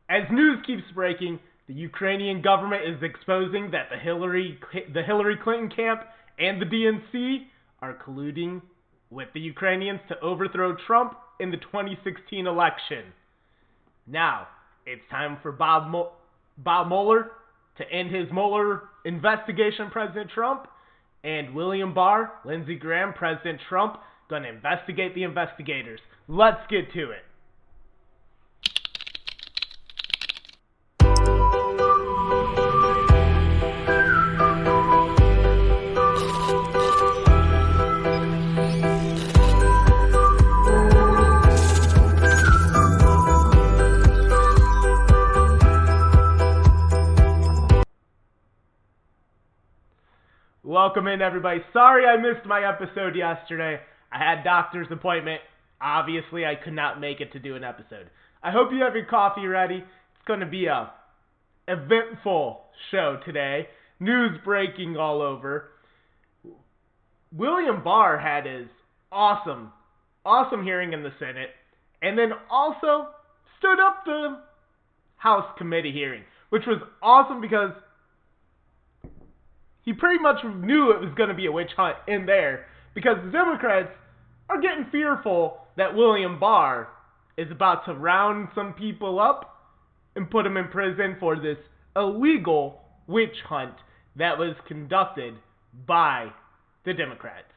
As news keeps breaking, the Ukrainian government is exposing that the Hillary Clinton camp and the DNC are colluding with the Ukrainians to overthrow Trump in the 2016 election. Now, it's time for Bob Mueller to end his Mueller investigation, President Trump, and William Barr, Lindsey Graham, President Trump, gonna investigate the investigators. Let's get to it. Welcome in, everybody. Sorry I missed my episode yesterday. I had a doctor's appointment. Obviously, I could not make it to do an episode. I hope you have your coffee ready. It's going to be a eventful show today. News breaking all over. William Barr had his awesome hearing in the Senate, and then also stood up the House committee hearing, which was awesome because he pretty much knew it was going to be a witch hunt in there, because the Democrats are getting fearful that William Barr is about to round some people up and put them in prison for this illegal witch hunt that was conducted by the Democrats.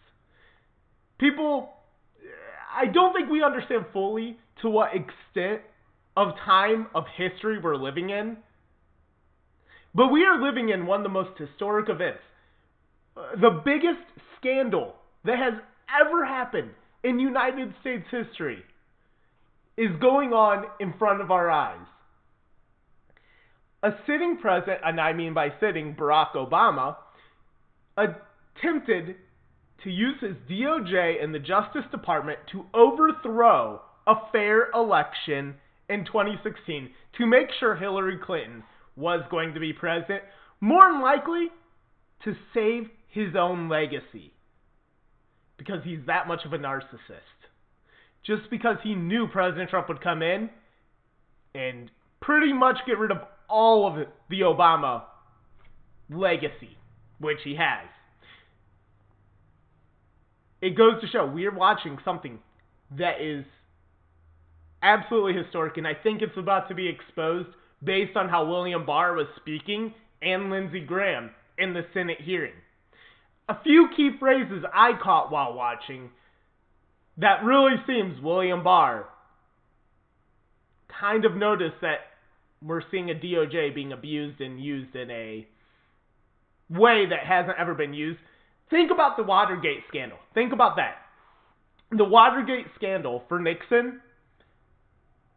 People, I don't think we understand fully to what extent of time of history we're living in. But we are living in one of the most historic events. The biggest scandal that has ever happened in United States history is going on in front of our eyes. A sitting president, and I mean by sitting, Barack Obama, attempted to use his DOJ and the Justice Department to overthrow a fair election in 2016 to make sure Hillary Clinton was going to be president, more than likely to save his own legacy, because he's that much of a narcissist. Just because he knew President Trump would come in and pretty much get rid of all of the Obama legacy, which he has. It goes to show we're watching something that is absolutely historic, and I think it's about to be exposed based on how William Barr was speaking and Lindsey Graham in the Senate hearing. A few key phrases I caught while watching that really seems William Barr kind of noticed that we're seeing a DOJ being abused and used in a way that hasn't ever been used. Think about the Watergate scandal. Think about that. The Watergate scandal for Nixon,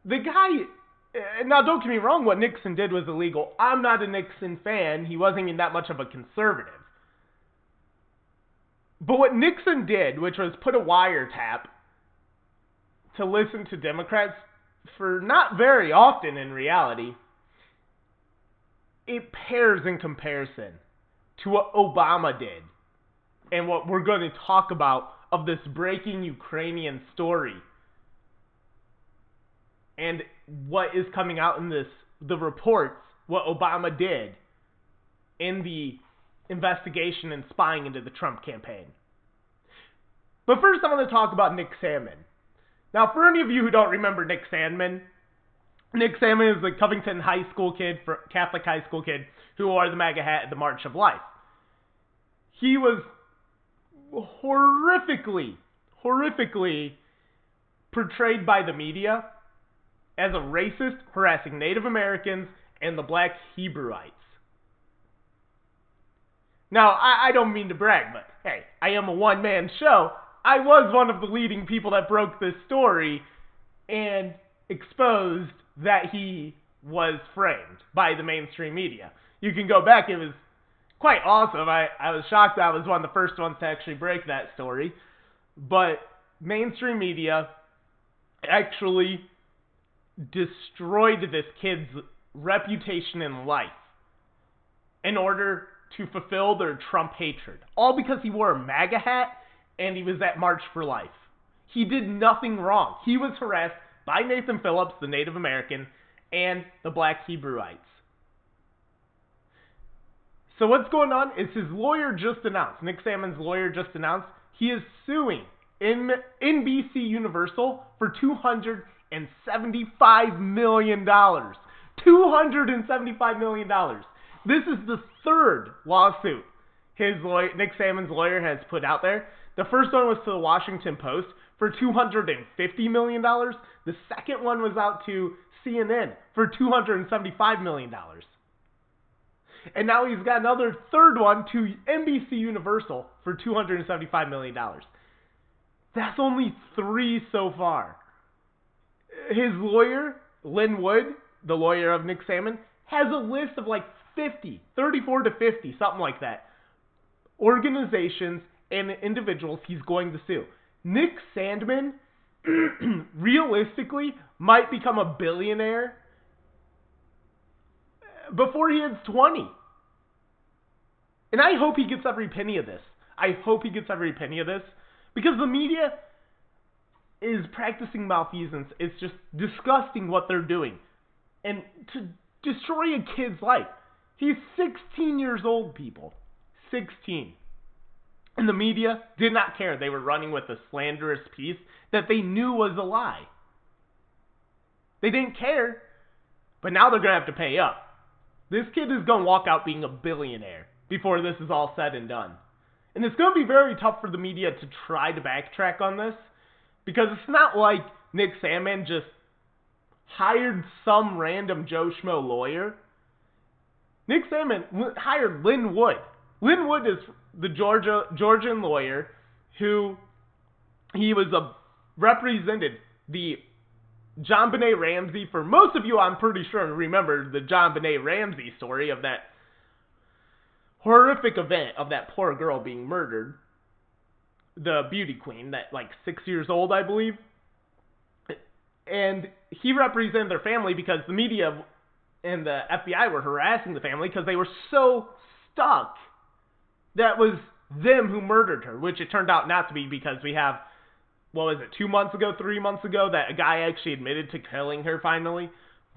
the guy... Now, don't get me wrong, what Nixon did was illegal. I'm not a Nixon fan. He wasn't even that much of a conservative. But what Nixon did, which was put a wiretap to listen to Democrats for not very often in reality, it pales in comparison to what Obama did and what we're going to talk about of this breaking Ukrainian story. And what is coming out in the reports, what Obama did in the investigation and spying into the Trump campaign. But first I want to talk about Nick Sandmann. Now, for any of you who don't remember Nick Sandmann is the Covington High School kid, Catholic high school kid, who wore the MAGA hat at the March of Life. He was horrifically portrayed by the media as a racist, harassing Native Americans and the black Hebrewites. Now, I don't mean to brag, but hey, I am a one-man show. I was one of the leading people that broke this story and exposed that he was framed by the mainstream media. You can go back, it was quite awesome. I was shocked that I was one of the first ones to actually break that story. But mainstream media actually destroyed this kid's reputation in life in order to fulfill their Trump hatred. All because he wore a MAGA hat and he was at March for Life. He did nothing wrong. He was harassed by Nathan Phillips, the Native American, and the Black Hebrewites. So what's going on is his lawyer just announced, Nick Sammond's lawyer just announced, he is suing NBC Universal for $275 million. $275 million. This is the third lawsuit Nick Sammond's lawyer has put out there. The first one was to the Washington Post for $250 million. The second one was out to CNN for $275 million. And now he's got another third one to NBC Universal for $275 million. That's only 3 so far. His lawyer, Lynn Wood, the lawyer of Nick Sammond, has a list of like 34 to 50, something like that, organizations and individuals he's going to sue. Nick Sandman, realistically, might become a billionaire before he hits 20. And I hope he gets every penny of this. Because the media is practicing malfeasance. It's just disgusting what they're doing. And to destroy a kid's life. He's 16 years old, people. 16. And the media did not care. They were running with a slanderous piece that they knew was a lie. They didn't care. But now they're going to have to pay up. This kid is going to walk out being a billionaire before this is all said and done. And it's going to be very tough for the media to try to backtrack on this. Because it's not like Nick Sammond just hired some random Joe Schmo lawyer. Nick Sammond hired Lynn Wood. Lynn Wood is the Georgian lawyer who represented the JonBenet Ramsey. For most of you, I'm pretty sure remember the JonBenet Ramsey story of that horrific event of that poor girl being murdered. The beauty queen, that like 6 years old, I believe. And he represented their family because the media and the FBI were harassing the family because they were so stuck that was them who murdered her, which it turned out not to be because we have, 3 months ago, that a guy actually admitted to killing her finally.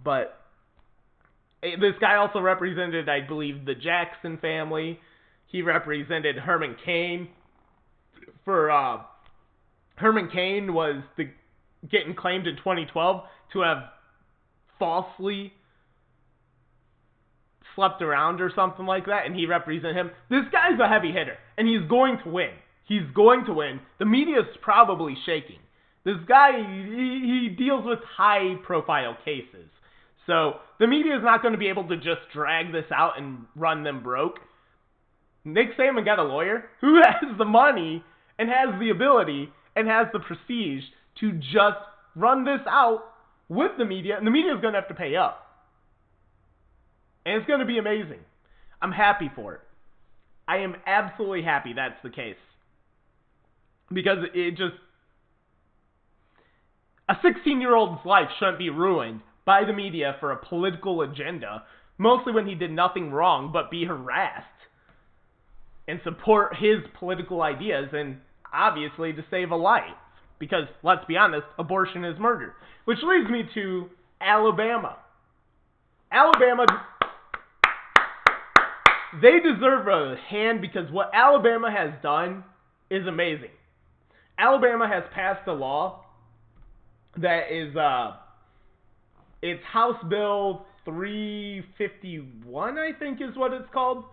But this guy also represented, I believe, the Jackson family. He represented Herman Cain. Herman Cain was getting claimed in 2012 to have falsely slept around or something like that, and he represented him. This guy's a heavy hitter, and he's going to win. The media's probably shaking. This guy, he deals with high-profile cases. So the media is not going to be able to just drag this out and run them broke. Nick Sammond got a lawyer who has the money and has the ability and has the prestige to just run this out with the media, and the media is going to have to pay up. And it's going to be amazing. I'm happy for it. I am absolutely happy that's the case. Because a 16-year-old's life shouldn't be ruined by the media for a political agenda, mostly when he did nothing wrong but be harassed and support his political ideas, and obviously to save a life. Because, let's be honest, abortion is murder. Which leads me to Alabama. Alabama, they deserve a hand because what Alabama has done is amazing. Alabama has passed a law that is, it's House Bill 351, I think is what it's called.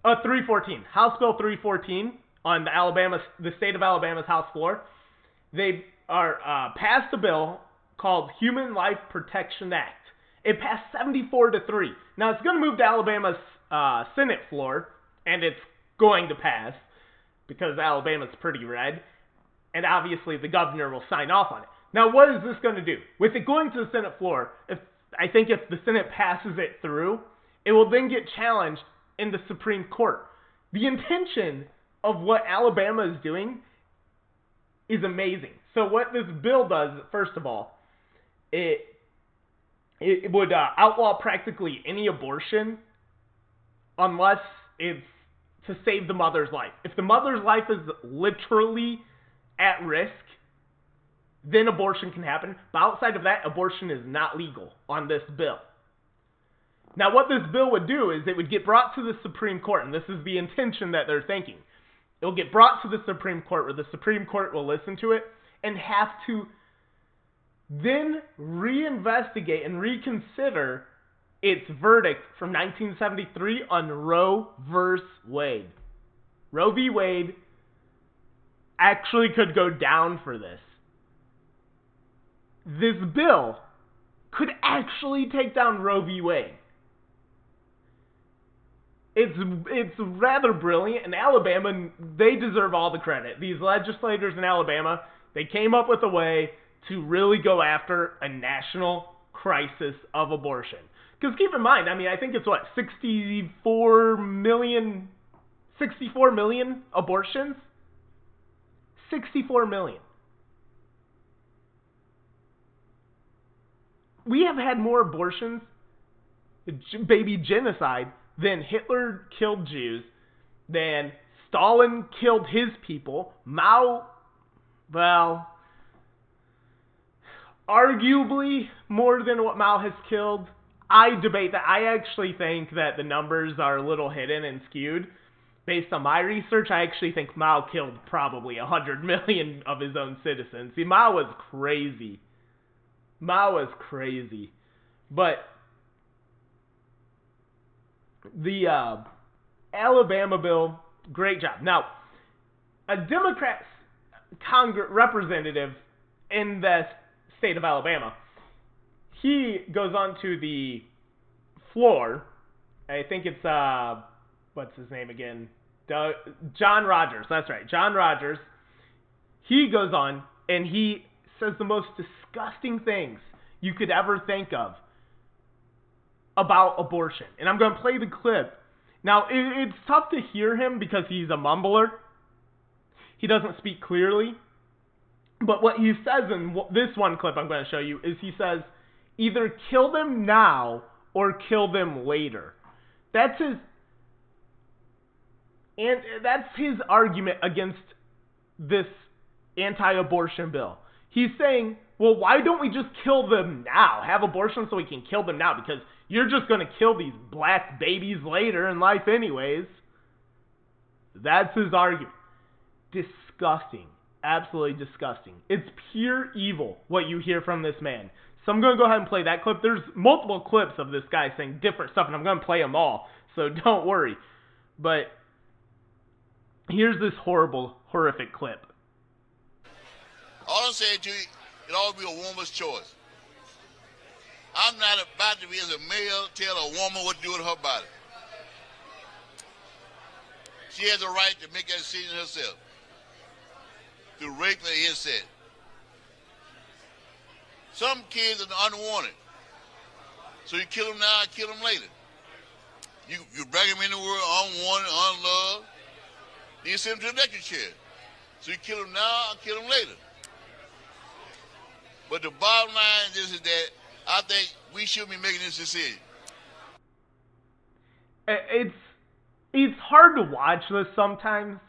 314. House Bill 314 on the state of Alabama's House floor. They passed a bill called Human Life Protection Act. It passed 74-3. Now, it's going to move to Alabama's Senate floor, and it's going to pass because Alabama's pretty red, and obviously the governor will sign off on it. Now, what is this going to do? With it going to the Senate floor, if the Senate passes it through, it will then get challenged in the Supreme Court. The intention of what Alabama is doing is amazing. So what this bill does, first of all, it would outlaw practically any abortion unless it's to save the mother's life. If the mother's life is literally at risk, then abortion can happen. But outside of that, abortion is not legal on this bill. Now, what this bill would do is it would get brought to the Supreme Court, and this is the intention that they're thinking. It will get brought to the Supreme Court, where the Supreme Court will listen to it and have to then reinvestigate and reconsider its verdict from 1973 on Roe versus Wade. Roe v. Wade actually could go down for this. This bill could actually take down Roe v. Wade. It's rather brilliant, and Alabama, they deserve all the credit. These legislators in Alabama, they came up with a way to really go after a national crisis of abortion. Because keep in mind, I mean, I think it's 64 million abortions? 64 million. We have had more abortions, baby genocide, than Hitler killed Jews, than Stalin killed his people, Mao, well, arguably more than what Mao has killed. I debate that. I actually think that the numbers are a little hidden and skewed. Based on my research, I actually think Mao killed probably 100 million of his own citizens. See, Mao was crazy. But the Alabama bill, great job. Now, a Democrat representative in the state of Alabama, he goes on to the floor. I think it's, what's his name again? John Rogers. That's right, John Rogers. He goes on and he says the most disgusting things you could ever think of about abortion. And I'm going to play the clip. Now, it's tough to hear him because he's a mumbler. He doesn't speak clearly. But what he says in this one clip I'm going to show you is he says, either kill them now or kill them later. That's his argument against this anti-abortion bill. He's saying, well, why don't we just kill them now? Have abortion so we can kill them now, because you're just going to kill these black babies later in life anyways. That's his argument. Disgusting. Absolutely disgusting. It's pure evil what you hear from this man. So I'm going to go ahead and play that clip. There's multiple clips of this guy saying different stuff, and I'm going to play them all, so don't worry. But here's this horrific clip. All I'm saying to you, it ought to be a woman's choice. I'm not about to be, as a male, tell a woman what to do with her body. She has a right to make that decision herself, through rape or incest. Some kids are unwanted, so you kill them now, kill them later. You bring them in the world unwanted, unloved, then you send them to the electric chair. So you kill them now, kill them later. But the bottom line is that I think we should be making this decision. It's hard to watch this sometimes.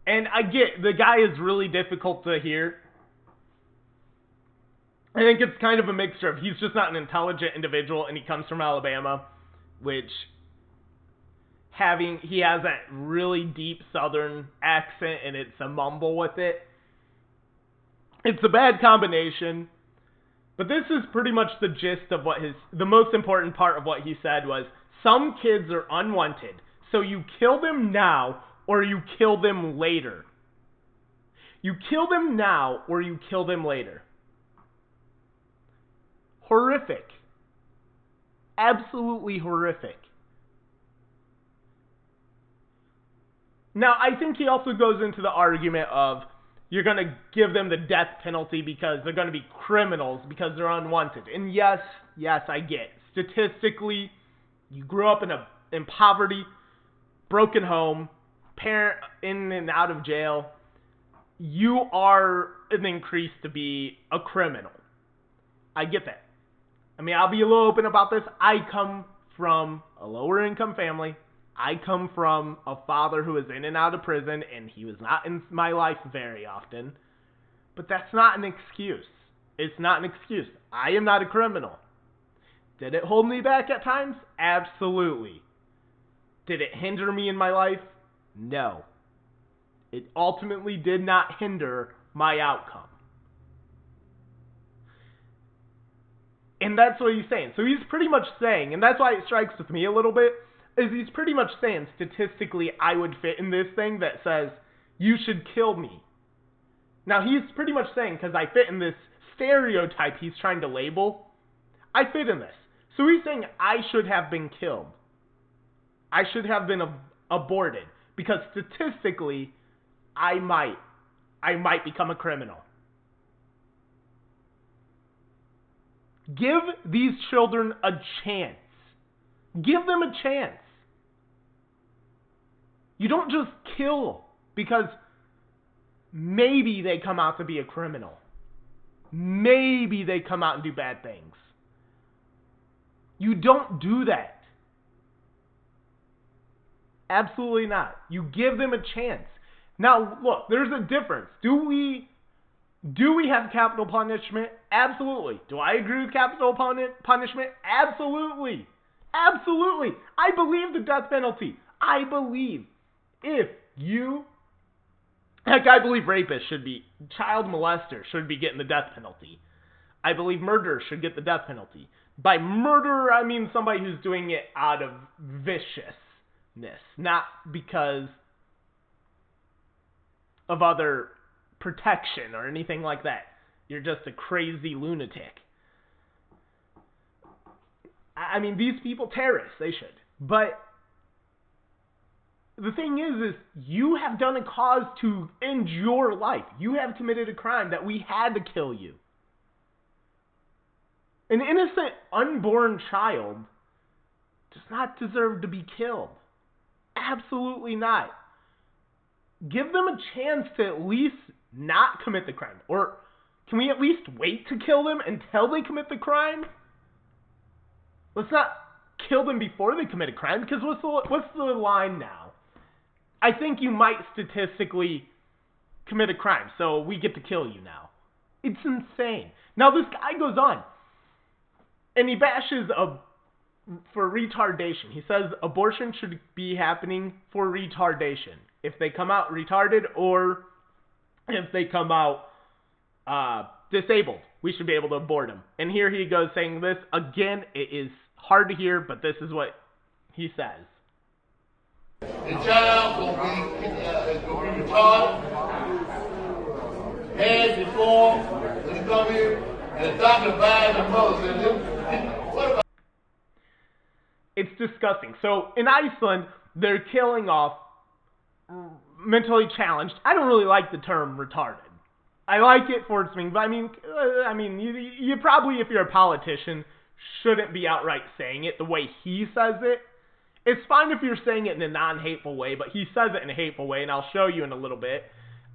And I get, the guy is really difficult to hear. I think it's kind of a mixture of he's just not an intelligent individual and he comes from Alabama, which he has that really deep southern accent and it's a mumble with it. It's a bad combination, but this is pretty much the gist of the most important part of what he said was, some kids are unwanted, so you kill them now or you kill them later. You kill them now or you kill them later. Horrific. Absolutely horrific. Now, I think he also goes into the argument of, you're going to give them the death penalty because they're going to be criminals because they're unwanted. And yes, I get. Statistically, you grew up in poverty, broken home, parent in and out of jail, you are an increase to be a criminal. I get that. I mean, I'll be a little open about this. I come from a lower income family. I come from a father who was in and out of prison, and he was not in my life very often. But that's not an excuse. It's not an excuse. I am not a criminal. Did it hold me back at times? Absolutely. Did it hinder me in my life? No. It ultimately did not hinder my outcome. And that's what he's saying. So he's pretty much saying, and that's why it strikes with me a little bit, is he's pretty much saying statistically I would fit in this thing that says you should kill me. Now he's pretty much saying, because I fit in this stereotype he's trying to label, I fit in this. So he's saying I should have been killed. I should have been aborted. Because statistically, I might become a criminal. Give these children a chance. Give them a chance. You don't just kill because maybe they come out to be a criminal. Maybe they come out and do bad things. You don't do that. Absolutely not. You give them a chance. Now, look, there's a difference. Do we have capital punishment? Absolutely. Do I agree with capital punishment? Absolutely. Absolutely. I believe the death penalty. I believe if you... Heck, I believe rapists should be... Child molesters should be getting the death penalty. I believe murderers should get the death penalty. By murderer, I mean somebody who's doing it out of viciousness. Not because of other protection or anything like that. You're just a crazy lunatic. I mean, these people, terrorists, they should. But the thing is you have done a cause to end your life. You have committed a crime that we had to kill you. An innocent, unborn child does not deserve to be killed. Absolutely not. Give them a chance to at least not commit the crime. Or can we at least wait to kill them until they commit the crime? Let's not kill them before they commit a crime, because what's the line now? I think you might statistically commit a crime, so we get to kill you now. It's insane. Now this guy goes on, and he bashes for retardation. He says abortion should be happening for retardation. If they come out retarded or if they come out disabled, we should be able to abort them. And here he goes saying this. Again, it is hard to hear, but this is what he says. The child will be retarded, head deformed, when you come here, and the doctor buys the mother. What about? It's disgusting. So in Iceland, they're killing off mentally challenged. I don't really like the term retarded. I like it for its meaning, but I mean, you probably, if you're a politician, shouldn't be outright saying it the way he says it. It's fine if you're saying it in a non-hateful way, but he says it in a hateful way, and I'll show you in a little bit.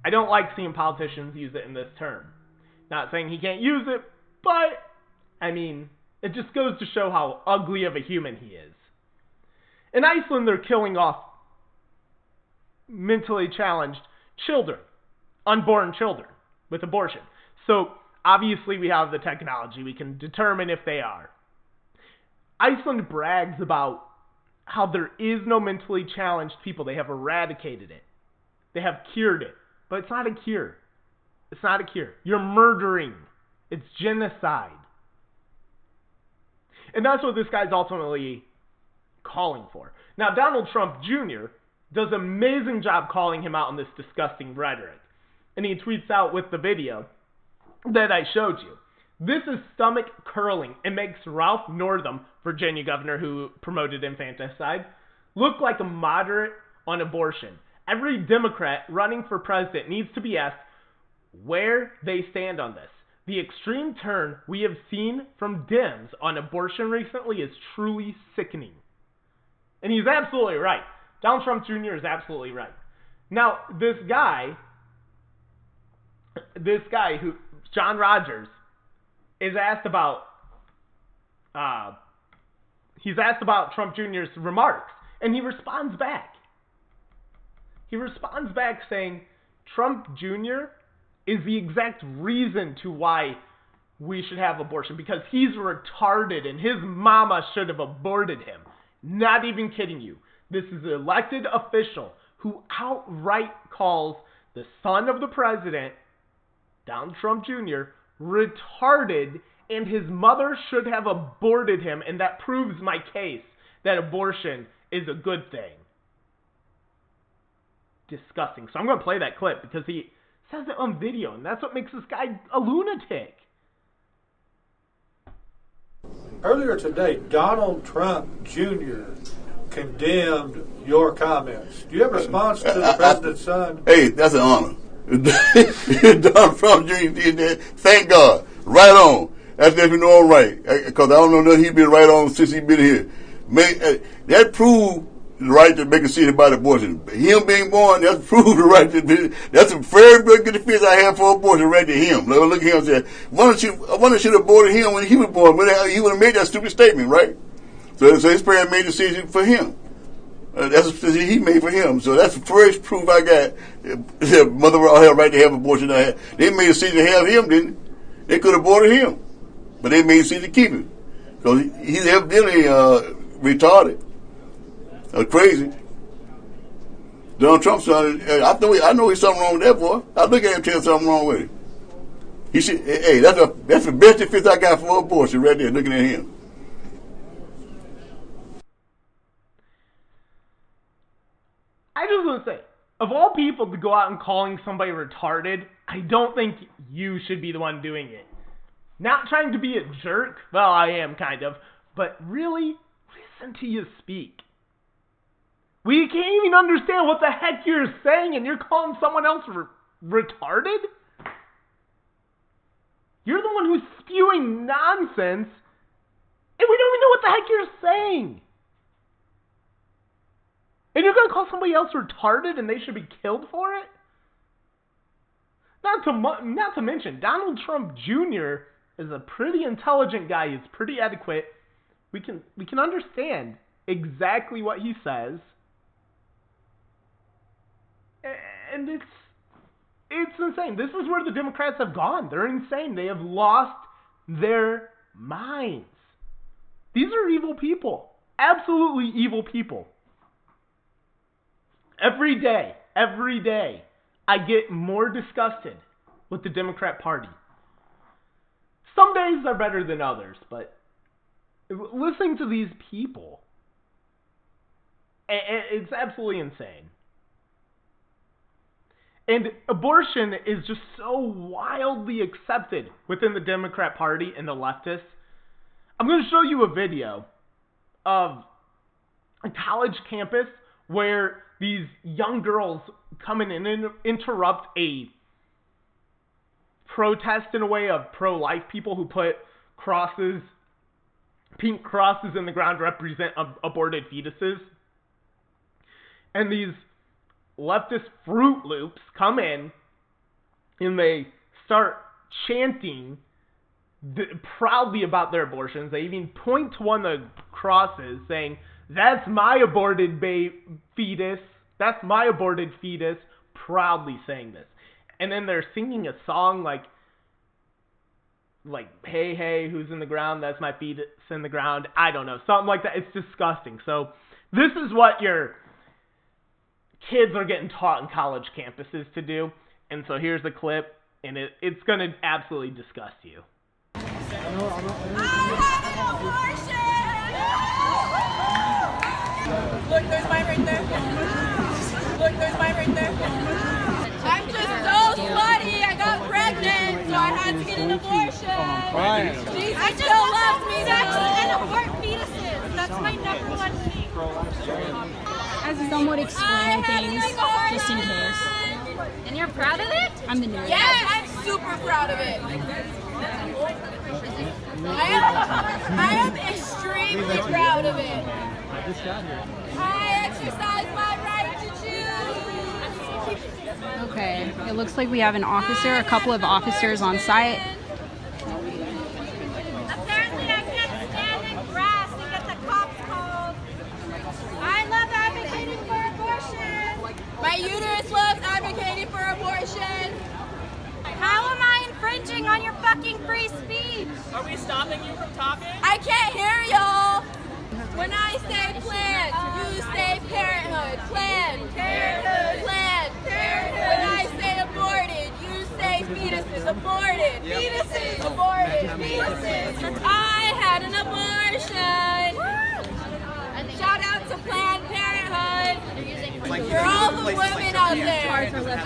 I don't like seeing politicians use it in this term. Not saying he can't use it, but, I mean, it just goes to show how ugly of a human he is. In Iceland, they're killing off mentally challenged children, unborn children, with abortion. So, obviously we have the technology. We can determine if they are. Iceland brags about how there is no mentally challenged people. They have eradicated it. They have cured it. But it's not a cure. It's not a cure. You're murdering. It's genocide. And that's what this guy's ultimately calling for. Now, Donald Trump Jr. does an amazing job calling him out on this disgusting rhetoric. And he tweets out with the video that I showed you. This is stomach curling. It makes Ralph Northam, Virginia governor who promoted infanticide, look like a moderate on abortion. Every Democrat running for president needs to be asked where they stand on this. The extreme turn we have seen from Dems on abortion recently is truly sickening. And he's absolutely right. Donald Trump Jr. is absolutely right. Now, this guy who, John Rogers, is asked about, he's asked about Trump Jr.'s remarks, and he responds back. He responds back saying, Trump Jr. is the exact reason to why we should have abortion, because he's retarded and his mama should have aborted him. Not even kidding you. This is an elected official who outright calls the son of the president, Donald Trump Jr., retarded, and his mother should have aborted him, and that proves my case that abortion is a good thing. Disgusting. So I'm going to play that clip because he says it on video, and that's what makes this guy a lunatic. Earlier today, Donald Trump Jr. condemned your comments. Do you have a response to the president's son? Hey, that's an honor. Donald Trump Jr. did that. Thank God. Right on. That's if you know I'm right. Because I don't know nothing. He's been right on since he's been here. That proved the right to make a decision about abortion. Him being born, that's proved the right to. That's a very, very good defense I have for abortion right to him. Look at him and say, why don't you have aborted him when he was born? He would have made that stupid statement, right? So his parents made a decision for him. That's a decision he made for him. So that's the first proof I got. The mother had a right to have abortion. They made a decision to have him, didn't they? They could have aborted him. But they made a decision to keep him. Because he's evidently retarded. Crazy. Donald Trump's son, I know he's something wrong with that boy. I look at him and tell something wrong with him. He should, hey, that's the best defense I got for abortion right there, looking at him. I just want to say, of all people to go out and calling somebody retarded, I don't think you should be the one doing it. Not trying to be a jerk, well, I am kind of, but really, listen to you speak. We can't even understand what the heck you're saying, and you're calling someone else retarded? You're the one who's spewing nonsense, and we don't even know what the heck you're saying. And you're going to call somebody else retarded and they should be killed for it? Not to mention, Donald Trump Jr. is a pretty intelligent guy. He's pretty adequate. We can understand exactly what he says. And it's insane. This is where the Democrats have gone. They're insane. They have lost their minds. These are evil people. Absolutely evil people. Every day, I get more disgusted with the Democrat Party. Some days are better than others, but listening to these people, it's absolutely insane. And abortion is just so wildly accepted within the Democrat Party and the leftists. I'm going to show you a video of a college campus where these young girls come in and interrupt a protest, in a way, of pro-life people who put crosses, pink crosses in the ground to represent aborted fetuses. And these leftist Fruit Loops come in and they start chanting proudly about their abortions. They even point to one of the crosses saying, "That's my aborted fetus. That's my aborted fetus," proudly saying this. And then they're singing a song like, "Hey, hey, who's in the ground? That's my fetus in the ground." I don't know. Something like that. It's disgusting. So this is what your kids are getting taught in college campuses to do. And so here's the clip, and it's going to absolutely disgust you. I have an abortion! Look, there's mine right there. Look, there's mine right there. I'm just so slutty. I got pregnant, so I had to get an abortion. Bryan. I still love me. Sex and abort fetuses. That's my number one thing. As someone explain things, just in case. And you're proud of it? I'm the nerd. Yes, I'm super proud of it. I am extremely proud of it. I exercise my right to choose. Okay, it looks like we have a couple of officers on site. Apparently I can't stand in grass and get the cops called. I love advocating for abortion. My uterus loves advocating for abortion. Are we stopping you from talking? I can't hear y'all. When I say Planned, you say Parenthood. Planned, Parenthood, Planned, Parenthood. When I say aborted, you say fetuses. Aborted, fetuses, aborted, fetuses. I had an abortion. Shout out to Planned Parenthood. For all the women out there, I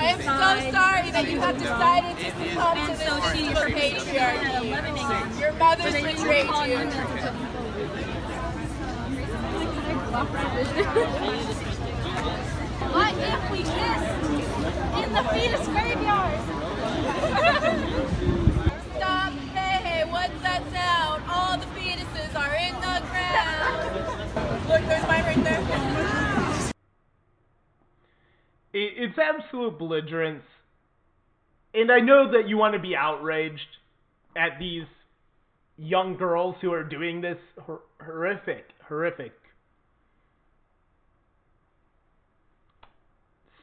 am so sorry that you have decided to succumb to this system of patriarchy. Your mothers betrayed you. What if we kiss in the fetus graveyard? Stop, hey, what's that sound? All the fetuses are in the ground. Look, there's mine right there. It's absolute belligerence. And I know that you want to be outraged at these young girls who are doing this horrific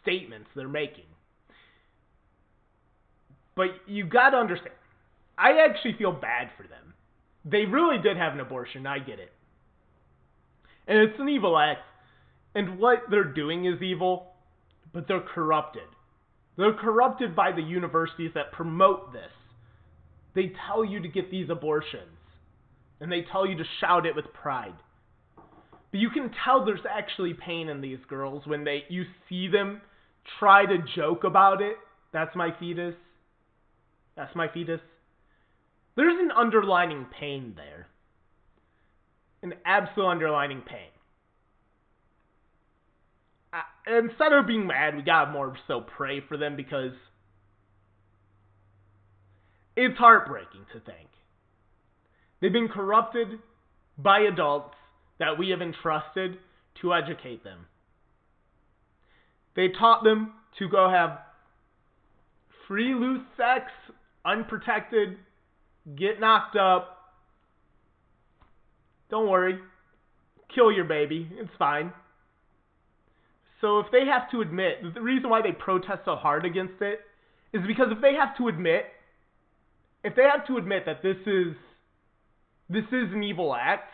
statements they're making. But you gotta understand, I actually feel bad for them. They really did have an abortion, I get it. And it's an evil act, and what they're doing is evil, but they're corrupted. They're corrupted by the universities that promote this. They tell you to get these abortions, and they tell you to shout it with pride. But you can tell there's actually pain in these girls when you see them try to joke about it. That's my fetus. That's my fetus. There's an underlying pain there. An absolute underlying pain. Instead of being mad, we gotta more so pray for them, because it's heartbreaking to think. They've been corrupted by adults that we have entrusted to educate them. They taught them to go have free, loose sex, unprotected, get knocked up. Don't worry. Kill your baby. It's fine. So if they have to admit, the reason why they protest so hard against it is because if they have to admit that this is an evil act,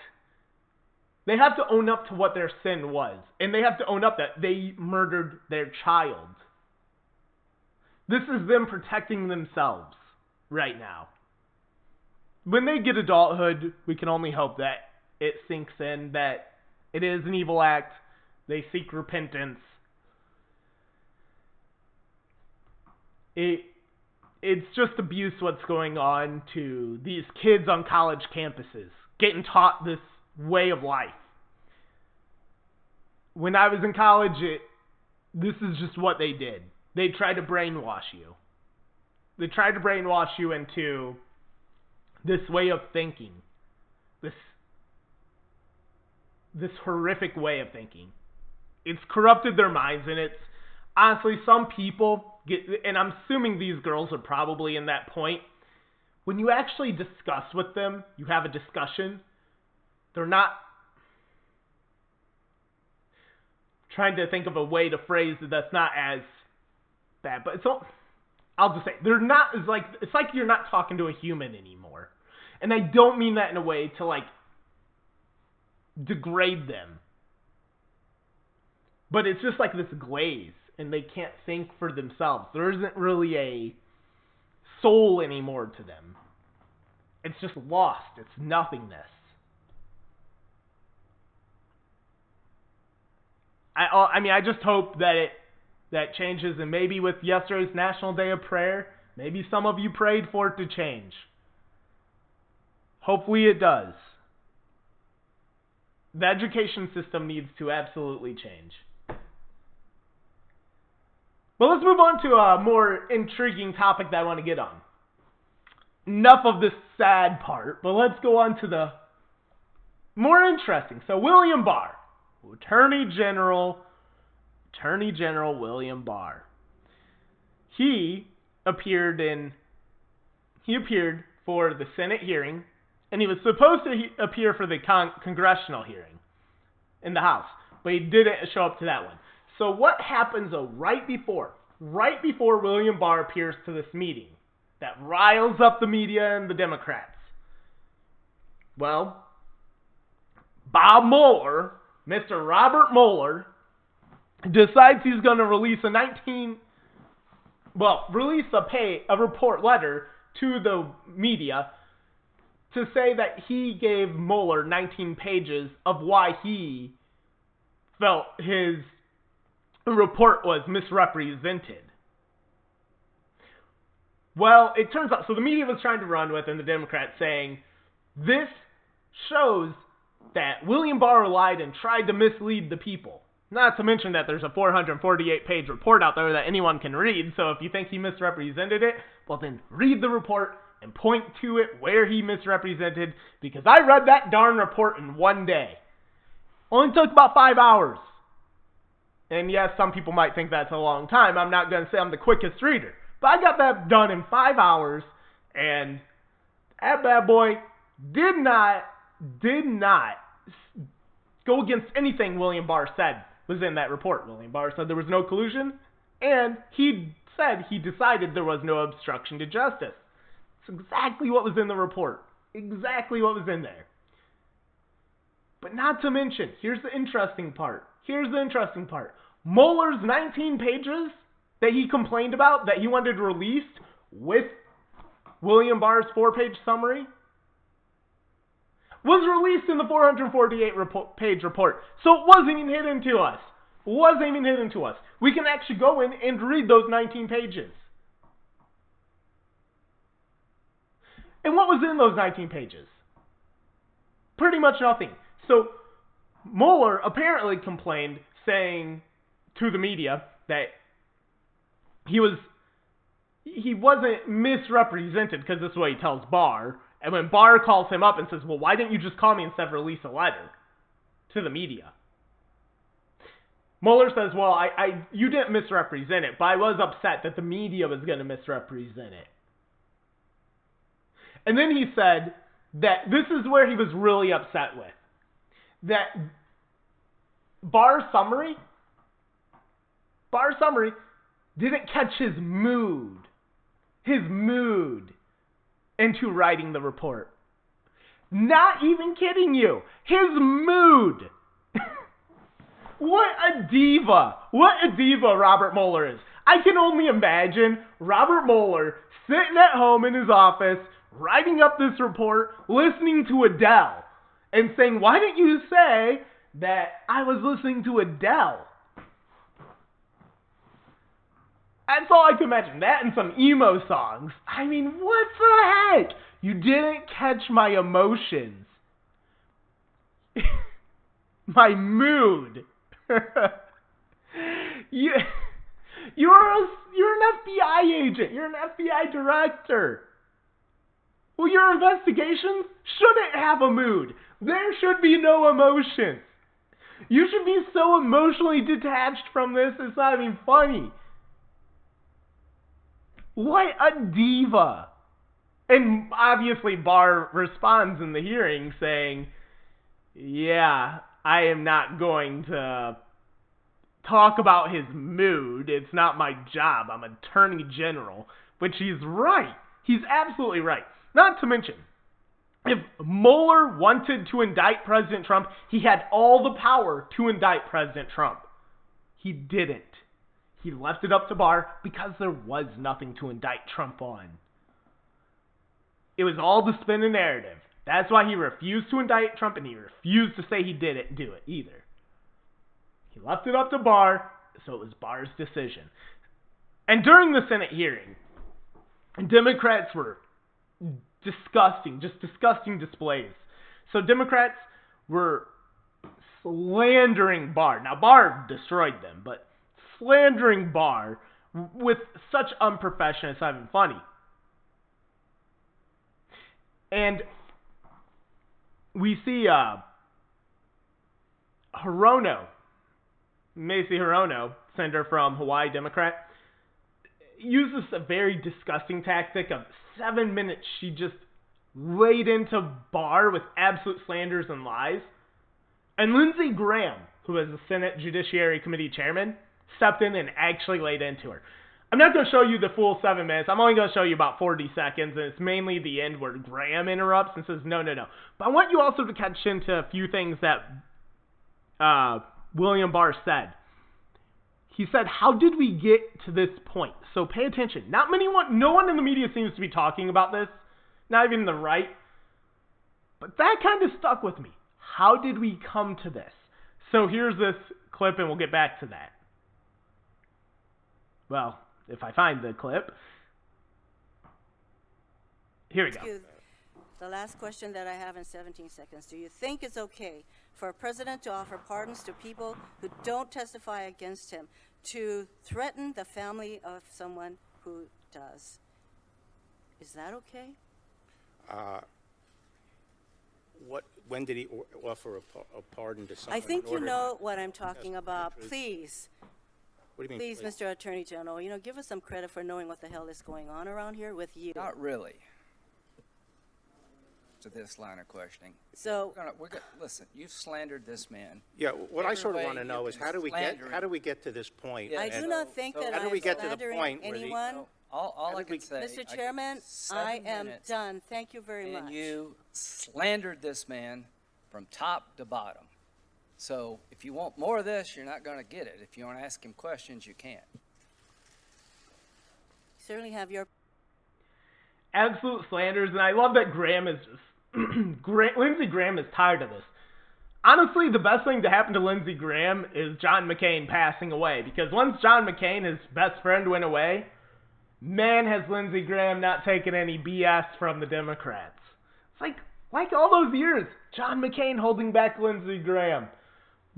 they have to own up to what their sin was. And they have to own up that they murdered their child. This is them protecting themselves right now. When they get adulthood, we can only hope that it sinks in that it is an evil act. They seek repentance. It's just abuse what's going on to these kids on college campuses, getting taught this way of life. When I was in college, this is just what they did. They tried to brainwash you. They tried to brainwash you into this way of thinking. This horrific way of thinking. It's corrupted their minds, and it's honestly, some people and I'm assuming these girls are probably in that point, when you actually discuss with them, you have a discussion, they're not trying to think of a way to phrase it that's not as bad, but I'll just say, it's like you're not talking to a human anymore. And I don't mean that in a way to degrade them. But it's just like this glaze, and they can't think for themselves. There isn't really a soul anymore to them. It's just lost. It's nothingness. I just hope that that changes, and maybe with yesterday's National Day of Prayer, maybe some of you prayed for it to change. Hopefully it does. The education system needs to absolutely change. But let's move on to a more intriguing topic that I want to get on. Enough of this sad part, but let's go on to the more interesting. So William Barr, Attorney General William Barr. He appeared for the Senate hearing, and he was supposed to appear for the congressional hearing in the House, but he didn't show up to that one. So what happens right before William Barr appears to this meeting that riles up the media and the Democrats? Well, Bob Mueller, Mr. Robert Mueller, decides he's going to release a report letter to the media to say that he gave Mueller 19 pages of why he felt his report was misrepresented. Well, it turns out, so the media was trying to run with, and the Democrats saying, this shows that William Barr lied and tried to mislead the people. Not to mention that there's a 448-page report out there that anyone can read, so if you think he misrepresented it, well then read the report and point to it where he misrepresented, because I read that darn report in one day. Only took about 5 hours. And yes, some people might think that's a long time. I'm not going to say I'm the quickest reader. But I got that done in 5 hours, and that bad boy did not go against anything William Barr said was in that report. William Barr said there was no collusion, and he said he decided there was no obstruction to justice. It's exactly what was in the report. Exactly what was in there. But not to mention, here's the interesting part. Mueller's 19 pages that he complained about, that he wanted released with William Barr's 4-page summary, was released in the 448-page report. So it wasn't even hidden to us. We can actually go in and read those 19 pages. And what was in those 19 pages? Pretty much nothing. So Mueller apparently complained, saying to the media that he wasn't misrepresented, because this is what he tells Barr. And when Barr calls him up and says, well, why didn't you just call me instead of release a letter to the media? Mueller says, well, you didn't misrepresent it, but I was upset that the media was going to misrepresent it. And then he said that this is where he was really upset with. That Barr's summary didn't catch his mood into writing the report. Not even kidding you. His mood. What a diva Robert Mueller is. I can only imagine Robert Mueller sitting at home in his office, writing up this report, listening to Adele, and saying, why didn't you say that I was listening to Adele? That's all I can imagine. That and some emo songs. I mean, what the heck? You didn't catch my emotions. My mood. You're an FBI agent. You're an FBI director. Well, your investigations shouldn't have a mood. There should be no emotions. You should be so emotionally detached from this, it's not even funny. What a diva. And obviously Barr responds in the hearing saying, yeah, I am not going to talk about his mood. It's not my job. I'm Attorney General. Which he's right. He's absolutely right. Not to mention, if Mueller wanted to indict President Trump, he had all the power to indict President Trump. He didn't. He left it up to Barr because there was nothing to indict Trump on. It was all to spin a narrative. That's why he refused to indict Trump, and he refused to say he didn't do it either. He left it up to Barr, so it was Barr's decision. And during the Senate hearing, Democrats were disgusting displays. So Democrats were slandering Barr. Now, Barr destroyed them, but slandering Barr with such unprofessional, it's not even funny. And we see Macy Hirono, senator from Hawaii, Democrat, uses a very disgusting tactic of 7 minutes. She just laid into Barr with absolute slanders and lies. And Lindsey Graham, who is the Senate Judiciary Committee chairman, stepped in and actually laid into her. I I'm not going to show you the full 7 minutes. I'm only going to show you about 40 seconds, and it's mainly the end where Graham interrupts and says, no. But I want you also to catch into a few things that William Barr said. He said, how did we get to this point? So pay attention. No one in the media seems to be talking about this, not even the right. But that kind of stuck with me. How did we come to this? So here's this clip, and we'll get back to that. Well, if I find the clip. Here we go. The last question that I have in 17 seconds. Do you think it's okay for a president to offer pardons to people who don't testify against him, to threaten the family of someone who does? Is that okay? When did he offer a pardon to someone? I think you know what I'm talking about. Please. What do you mean? Please, Mr. Attorney General, give us some credit for knowing what the hell is going on around here with you. Not really. To this line of questioning. So listen, you've slandered this man. Yeah, what I sort of want to know is how do we get to this point? I do not think that I'm slandering anyone. All I can say, Mr. Chairman, I am done. Thank you very much. And you slandered this man from top to bottom. So if you want more of this, you're not going to get it. If you want to ask him questions, you can't. Certainly have your absolute slanders, and I love that Graham is just Lindsey Graham is tired of this. Honestly, the best thing to happen to Lindsey Graham is John McCain passing away, because once John McCain, his best friend, went away, man, has Lindsey Graham not taken any BS from the Democrats. It's like all those years, John McCain holding back Lindsey Graham.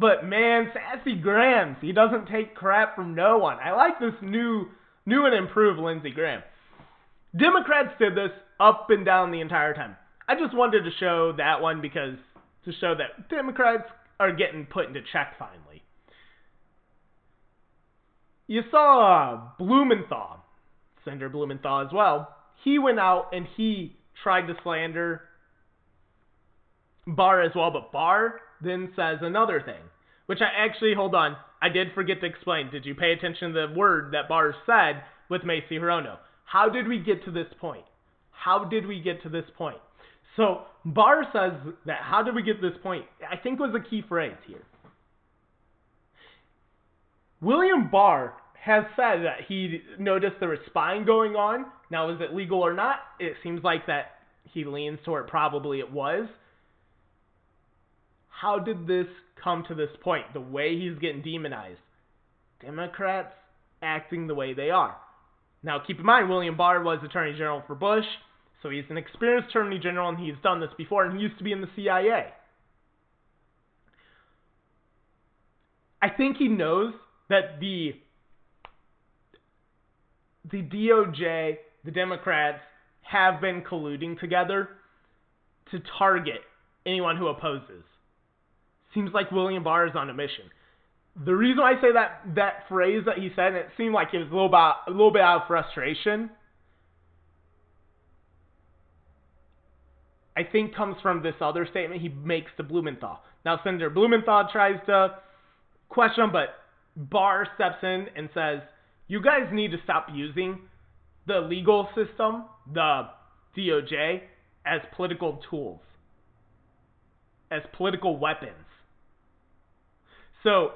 But man, sassy Grahams, he doesn't take crap from no one. I like this new and improved Lindsey Graham. Democrats did this up and down the entire time. I just wanted to show that one to show that Democrats are getting put into check finally. You saw Blumenthal, Senator Blumenthal as well. He went out and he tried to slander Barr as well, but Barr then says another thing, which hold on, I did forget to explain. Did you pay attention to the word that Barr said with Macy Hirono? How did we get to this point? How did we get to this point? So Barr says that how did we get to this point, I think was a key phrase here. William Barr has said that he noticed there was spying going on. Now, is it legal or not? It seems like that he leans toward probably it was. How did this come to this point? The way he's getting demonized. Democrats acting the way they are. Now, keep in mind, William Barr was Attorney General for Bush, so he's an experienced Attorney General, and he's done this before, and he used to be in the CIA. I think he knows that the DOJ, the Democrats, have been colluding together to target anyone who opposes. Seems like William Barr is on a mission. The reason I say that phrase that he said, it seemed like it was a little bit out of frustration, I think comes from this other statement he makes to Blumenthal. Now, Senator Blumenthal tries to question him, but Barr steps in and says, you guys need to stop using the legal system, the DOJ, as political tools, as political weapons. So,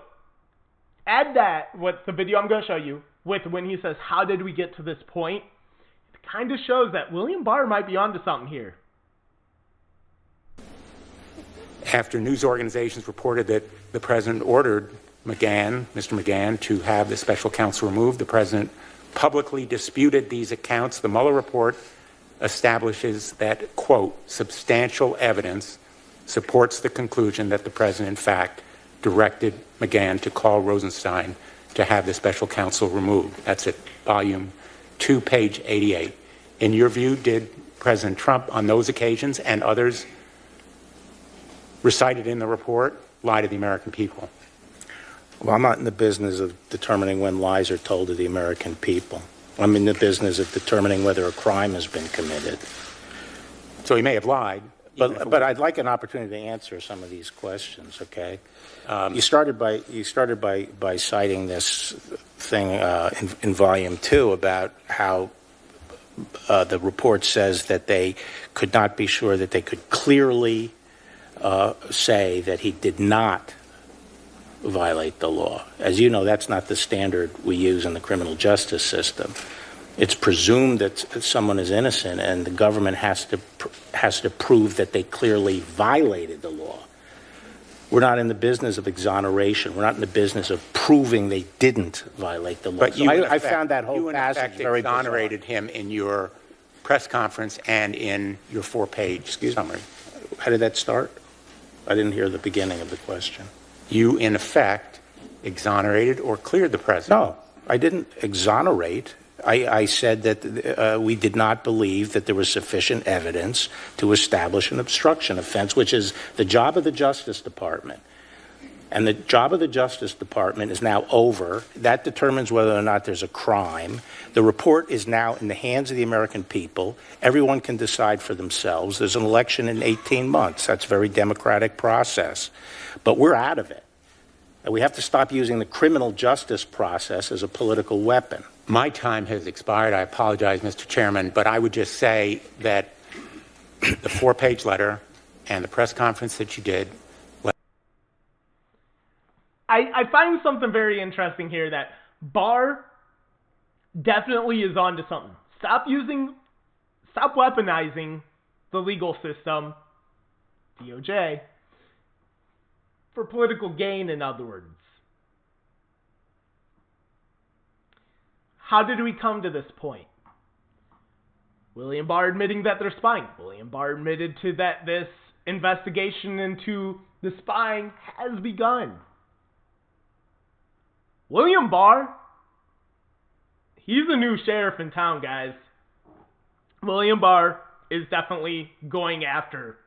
add that with the video I'm going to show you, with when he says, how did we get to this point? It kind of shows that William Barr might be onto something here. After news organizations reported that the president ordered Mr. McGahn, to have the special counsel removed, the president publicly disputed these accounts. The Mueller report establishes that, quote, substantial evidence supports the conclusion that the president, in fact, directed McGahn to call Rosenstein to have the special counsel removed. That's at volume 2, page 88. In your view, did President Trump on those occasions and others recited in the report lie to the American people? Well, I'm not in the business of determining when lies are told to the American people. I'm in the business of determining whether a crime has been committed. So he may have lied, But I'd like an opportunity to answer some of these questions. Okay, you started by citing this thing in Volume 2 about how the report says that they could not be sure that they could clearly say that he did not violate the law. As you know, that's not the standard we use in the criminal justice system. It's presumed that someone is innocent, and the government has to prove that they clearly violated the law. We're not in the business of exoneration. We're not in the business of proving they didn't violate the law. But so I found that whole passage very bizarre. You exonerated him in your press conference and in your 4-page summary. How did that start? I didn't hear the beginning of the question. You, in effect, exonerated or cleared the president. No, I didn't exonerate. I said that we did not believe that there was sufficient evidence to establish an obstruction offense, which is the job of the Justice Department. And the job of the Justice Department is now over. That determines whether or not there's a crime. The report is now in the hands of the American people. Everyone can decide for themselves. There's an election in 18 months. That's a very democratic process. But we're out of it. And we have to stop using the criminal justice process as a political weapon. My time has expired. I apologize, Mr. Chairman, but I would just say that the 4-page letter and the press conference that you did. I find something very interesting here that Barr definitely is onto something. Stop weaponizing the legal system, DOJ, for political gain, in other words. How did we come to this point? William Barr admitting that they're spying. William Barr admitted to that this investigation into the spying has begun. William Barr, he's a new sheriff in town, guys. William Barr is definitely going after.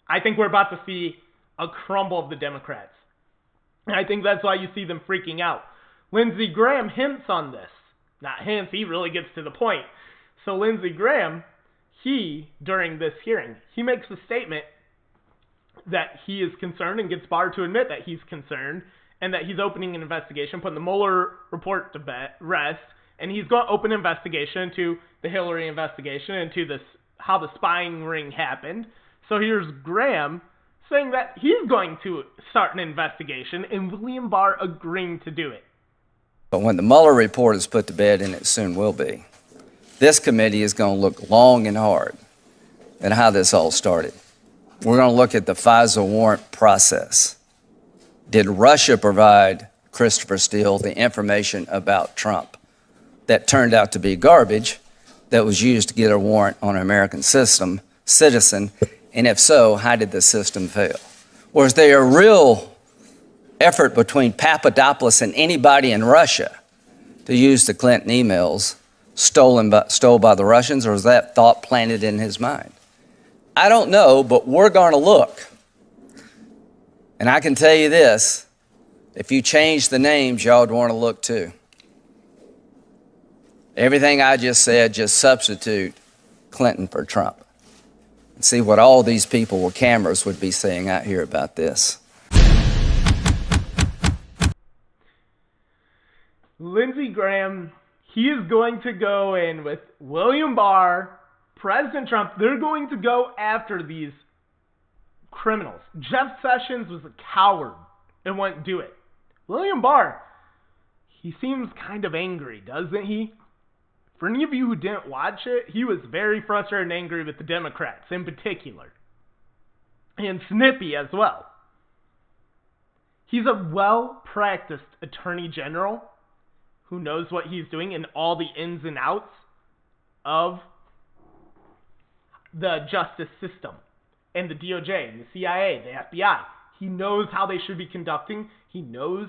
I think we're about to see a crumble of the Democrats. And I think that's why you see them freaking out. Lindsey Graham hints on this. Not hints, he really gets to the point. So Lindsey Graham, during this hearing, he makes a statement that he is concerned and gets Barr to admit that he's concerned and that he's opening an investigation, putting the Mueller report to rest, and he's going to open an investigation into the Hillary investigation, into this how the spying ring happened. So here's Graham saying that he's going to start an investigation, and William Barr agreeing to do it. But when the Mueller report is put to bed, and it soon will be, this committee is going to look long and hard at how this all started. We're going to look at the FISA warrant process. Did Russia provide Christopher Steele the information about Trump that turned out to be garbage that was used to get a warrant on an American citizen? And if so, how did the system fail? Was there a real effort between Papadopoulos and anybody in Russia to use the Clinton emails stole by the Russians, or was that thought planted in his mind? I don't know, but we're going to look. And I can tell you this, if you change the names, y'all would want to look too. Everything I just said, just substitute Clinton for Trump. And see what all these people with cameras would be saying out here about this. Lindsey Graham, he is going to go in with William Barr, President Trump. They're going to go after these criminals. Jeff Sessions was a coward and wouldn't do it. William Barr, he seems kind of angry, doesn't he? For any of you who didn't watch it, he was very frustrated and angry with the Democrats in particular. And snippy as well. He's a well-practiced attorney general who knows what he's doing and all the ins and outs of the justice system and the DOJ and the CIA, the FBI. He knows how they should be conducting. He knows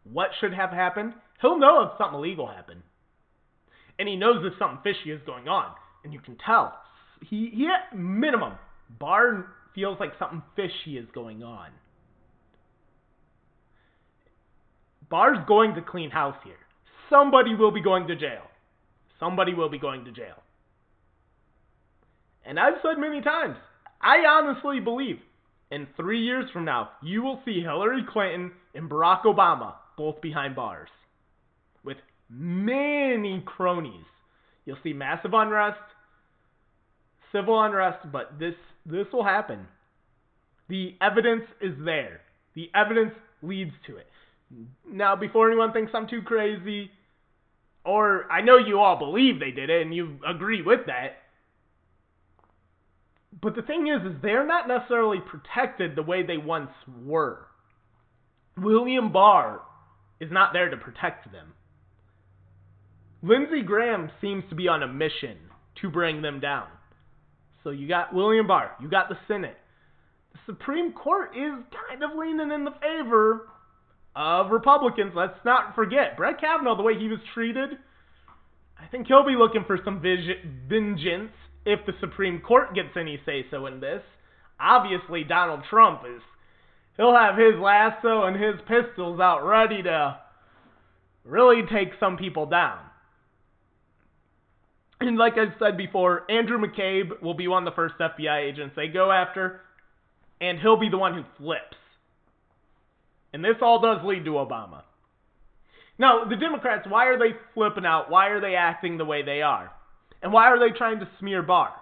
what should have happened. He'll know if something illegal happened. And he knows if something fishy is going on. And you can tell. He at minimum, Barr feels like something fishy is going on. Barr's going to clean house here. Somebody will be going to jail. Somebody will be going to jail. And I've said many times, I honestly believe in 3 years from now, you will see Hillary Clinton and Barack Obama both behind bars with many cronies. You'll see massive unrest, civil unrest, but this will happen. The evidence is there. The evidence leads to it. Now, before anyone thinks I'm too crazy, or I know you all believe they did it and you agree with that, but the thing is they're not necessarily protected the way they once were. William Barr is not there to protect them. Lindsey Graham seems to be on a mission to bring them down. So you got William Barr, you got the Senate. The Supreme Court is kind of leaning in the favor of Republicans. Let's not forget, Brett Kavanaugh, the way he was treated, I think he'll be looking for some vengeance if the Supreme Court gets any say-so in this. Obviously, Donald Trump he'll have his lasso and his pistols out ready to really take some people down. And like I said before, Andrew McCabe will be one of the first FBI agents they go after, and he'll be the one who flips. And this all does lead to Obama. Now, the Democrats, why are they flipping out? Why are they acting the way they are? And why are they trying to smear Barr?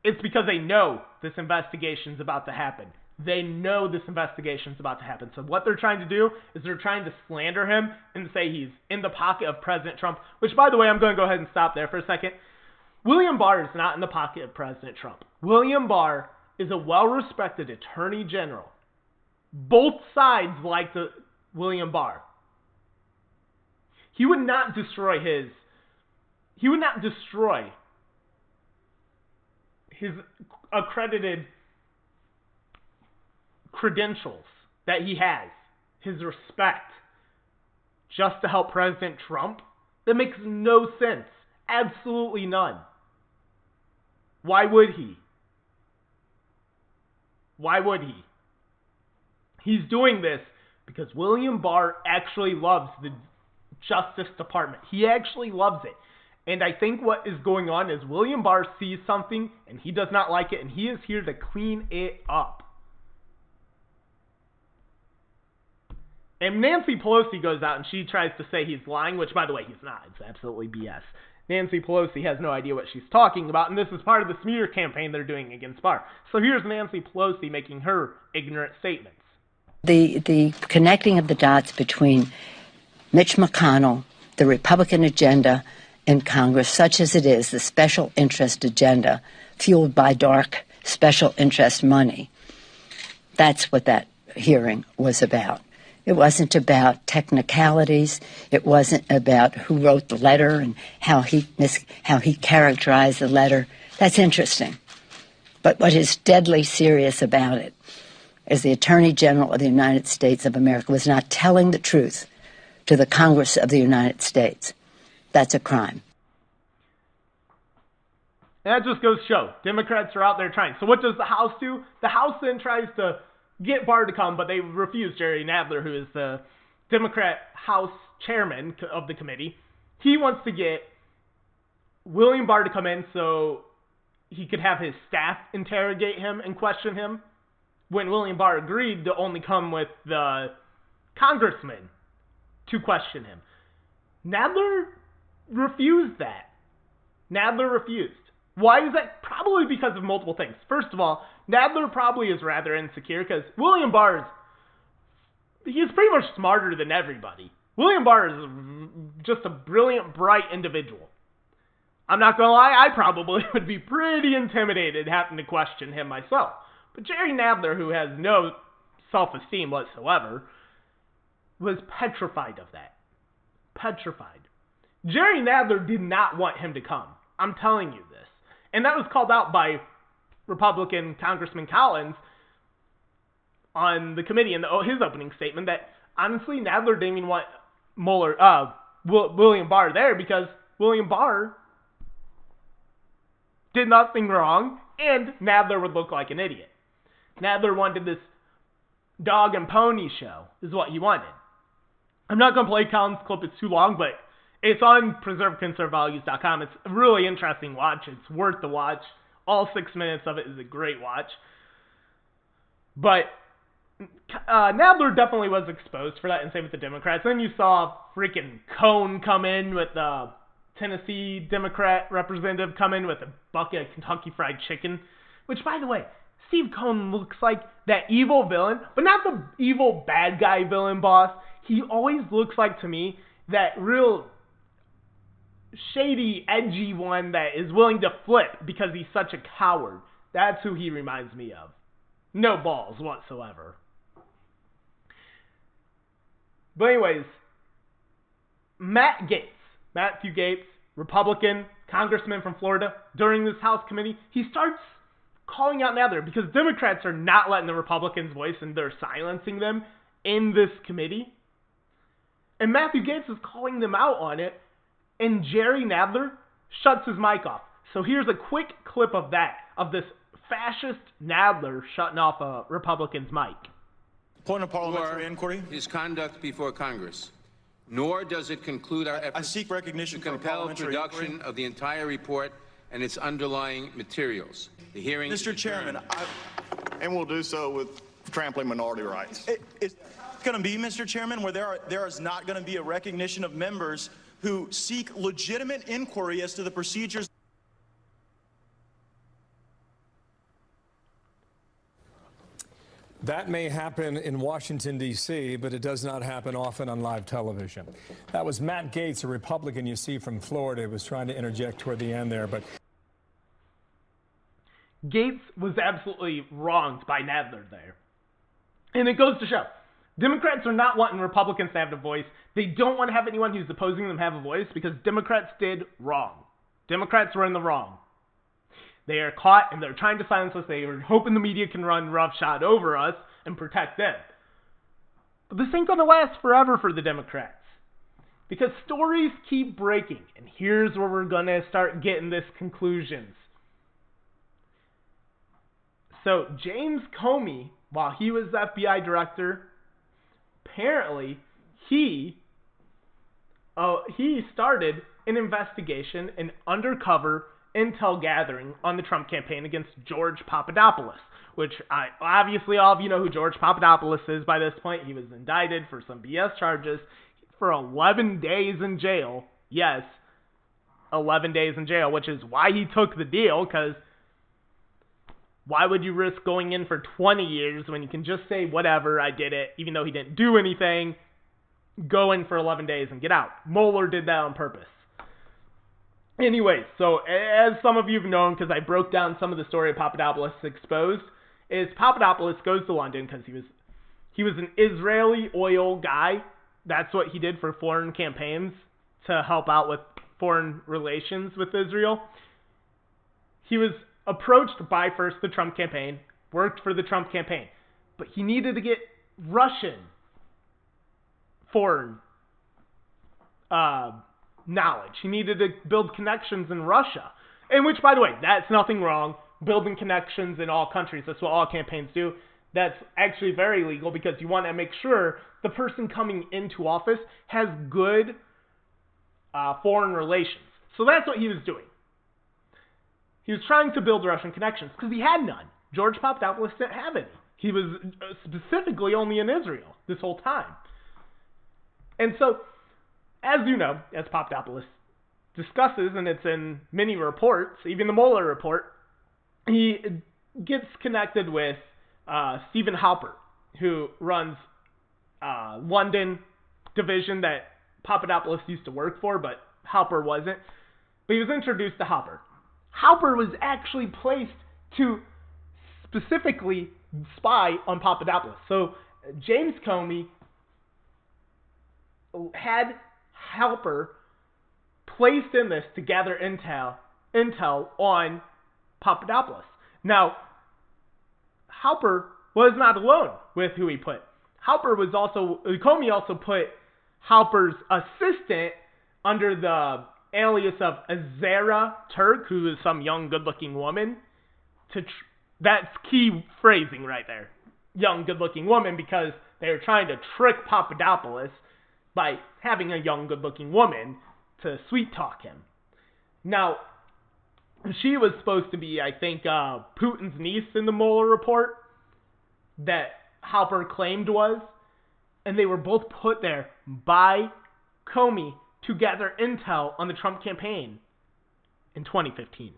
It's because they know this investigation's about to happen. They know this investigation's about to happen. So what they're trying to do is they're trying to slander him and say he's in the pocket of President Trump, which, by the way, I'm going to go ahead and stop there for a second. William Barr is not in the pocket of President Trump. William Barr is a well-respected attorney general. Both sides like William Barr. He would not destroy his accredited credentials that he has, his respect, just to help President Trump. That makes no sense. Absolutely none. Why would he? Why would he? He's doing this because William Barr actually loves the Justice Department. He actually loves it. And I think what is going on is William Barr sees something and he does not like it, and he is here to clean it up. And Nancy Pelosi goes out and she tries to say he's lying, which, by the way, he's not. It's absolutely BS. Nancy Pelosi has no idea what she's talking about, and this is part of the smear campaign they're doing against Barr. So here's Nancy Pelosi making her ignorant statements. The connecting of the dots between Mitch McConnell, the Republican agenda in Congress, such as it is, the special interest agenda fueled by dark special interest money, that's what that hearing was about. It wasn't about technicalities. It wasn't about who wrote the letter and how he characterized the letter. That's interesting. But what is deadly serious about it is the Attorney General of the United States of America was not telling the truth to the Congress of the United States. That's a crime. And that just goes to show, Democrats are out there trying. So what does the House do? The House then tries to get Barr to come, but they refuse. Jerry Nadler, who is the Democrat House chairman of the committee, he wants to get William Barr to come in so he could have his staff interrogate him and question him, when William Barr agreed to only come with the congressman to question him. Nadler refused that. Nadler refused. Why is that? Probably because of multiple things. First of all, Nadler probably is rather insecure because William Barr he's pretty much smarter than everybody. William Barr is just a brilliant, bright individual. I'm not going to lie, I probably would be pretty intimidated having to question him myself. But Jerry Nadler, who has no self-esteem whatsoever, was petrified of that. Petrified. Jerry Nadler did not want him to come. I'm telling you this. And that was called out by Republican Congressman Collins on the committee in his opening statement that, honestly, Nadler didn't even want William Barr there because William Barr did nothing wrong and Nadler would look like an idiot. Nadler wanted this dog and pony show, is what he wanted. I'm not going to play Collins' clip, it's too long, but It's on preserveconservevalues.com. It's a really interesting watch. It's worth the watch. All 6 minutes of it is a great watch. But Nadler definitely was exposed for that, and same with the Democrats. Then you saw freaking Cohn come in with the Tennessee Democrat representative come in with a bucket of Kentucky Fried Chicken, which, by the way, Steve Cohn looks like that evil villain, but not the evil bad guy villain boss. He always looks like, to me, that real shady, edgy one that is willing to flip because he's such a coward. That's who he reminds me of. No balls whatsoever. But anyways, Matthew Gaetz, Republican, congressman from Florida, during this House committee, he starts calling out Nadler because Democrats are not letting the Republicans' voice and they're silencing them in this committee. And Matthew Gaetz is calling them out on it, and Jerry Nadler shuts his mic off. So here's a quick clip of that, of this fascist Nadler shutting off a Republican's mic. Point of parliamentary inquiry. His conduct before Congress. Nor does it conclude our efforts I seek recognition to compel production of the entire report and its underlying materials. The hearing, Mr. Chairman, and we'll do so with trampling minority rights. It's going to be, Mr. Chairman, where there is not going to be a recognition of members who seek legitimate inquiry as to the procedures. That may happen in Washington, D.C., but it does not happen often on live television. That was Matt Gaetz, a Republican you see from Florida, who was trying to interject toward the end there. But Gaetz was absolutely wronged by Nadler there. And it goes to show, Democrats are not wanting Republicans to have a voice. They don't want to have anyone who's opposing them have a voice because Democrats did wrong. Democrats were in the wrong. They are caught and they're trying to silence us. They are hoping the media can run roughshod over us and protect them. But this ain't going to last forever for the Democrats. Because stories keep breaking. And here's where we're going to start getting this conclusions. So James Comey, while he was the FBI director, apparently he started an investigation, an undercover intel gathering on the Trump campaign against George Papadopoulos, which obviously all of you know who George Papadopoulos is by this point. He was indicted for some BS charges for 11 days in jail. Yes, 11 days in jail, which is why he took the deal, because why would you risk going in for 20 years when you can just say, whatever, I did it, even though he didn't do anything, go in for 11 days and get out. Mueller did that on purpose. Anyway, so as some of you have known, because I broke down some of the story of Papadopoulos exposed, is Papadopoulos goes to London because he was an Israeli oil guy. That's what he did for foreign campaigns to help out with foreign relations with Israel. He was approached by first the Trump campaign, worked for the Trump campaign, but he needed to get Russian foreign knowledge. He needed to build connections in Russia. And which, by the way, that's nothing wrong. Building connections in all countries. That's what all campaigns do. That's actually very legal because you want to make sure the person coming into office has good foreign relations. So that's what he was doing. He was trying to build Russian connections because he had none. George Papadopoulos didn't have any. He was specifically only in Israel this whole time. And so, as you know, as Papadopoulos discusses, and it's in many reports, even the Mueller report, he gets connected with Stephen Halpert, who runs London division that Papadopoulos used to work for, but Halpert wasn't. But he was introduced to Halpert. Halpert was actually placed to specifically spy on Papadopoulos. So James Comey had Halpert placed in this to gather intel on Papadopoulos. Now, Halpert was not alone with who he put. Comey also put Halpert's assistant under the alias of Azera Turk, who is some young, good-looking woman. That's key phrasing right there. Young, good-looking woman, because they were trying to trick Papadopoulos by having a young, good-looking woman to sweet talk him. Now, she was supposed to be, I think, Putin's niece in the Mueller report that Halper claimed was, and they were both put there by Comey to gather intel on the Trump campaign in 2015.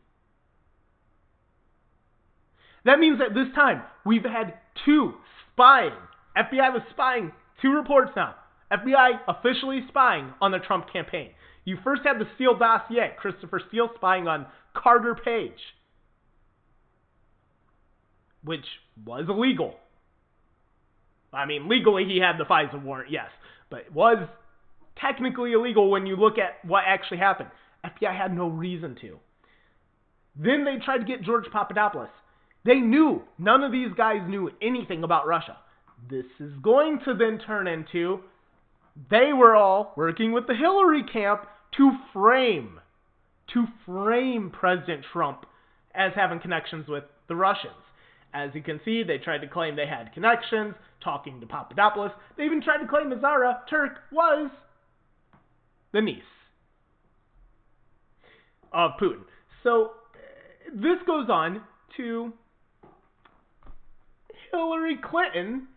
That means that this time we've had two spying. FBI was spying, two reports now. FBI officially spying on the Trump campaign. You first had the Steele dossier, Christopher Steele spying on Carter Page, which was illegal. I mean, legally he had the FISA warrant, yes, but it was technically illegal when you look at what actually happened. FBI had no reason to. Then they tried to get George Papadopoulos. They knew, none of these guys knew anything about Russia. This is going to then turn into, they were all working with the Hillary camp to frame President Trump as having connections with the Russians. As you can see, they tried to claim they had connections, talking to Papadopoulos. They even tried to claim Azara Turk was the niece of Putin. So this goes on to Hillary Clinton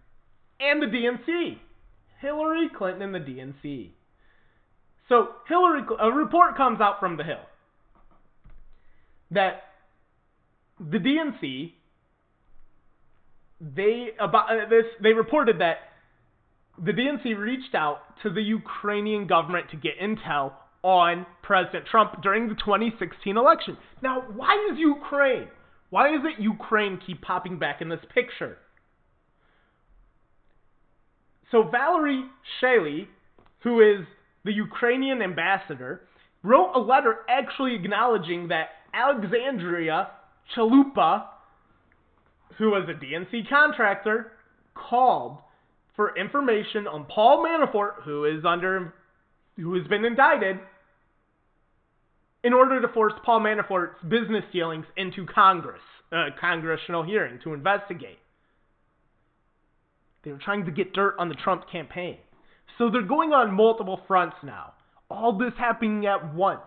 and the DNC. Hillary Clinton and the DNC. So a report comes out from the Hill that the DNC, they reported that the DNC reached out to the Ukrainian government to get intel on President Trump during the 2016 election. Now, why is Ukraine? Why is it Ukraine keep popping back in this picture? So Valerie Shaley, who is the Ukrainian ambassador, wrote a letter actually acknowledging that Alexandria Chalupa, who was a DNC contractor, called for information on Paul Manafort, who has been indicted, in order to force Paul Manafort's business dealings into congressional hearing to investigate. They were trying to get dirt on the Trump campaign. So they're going on multiple fronts now. All this happening at once.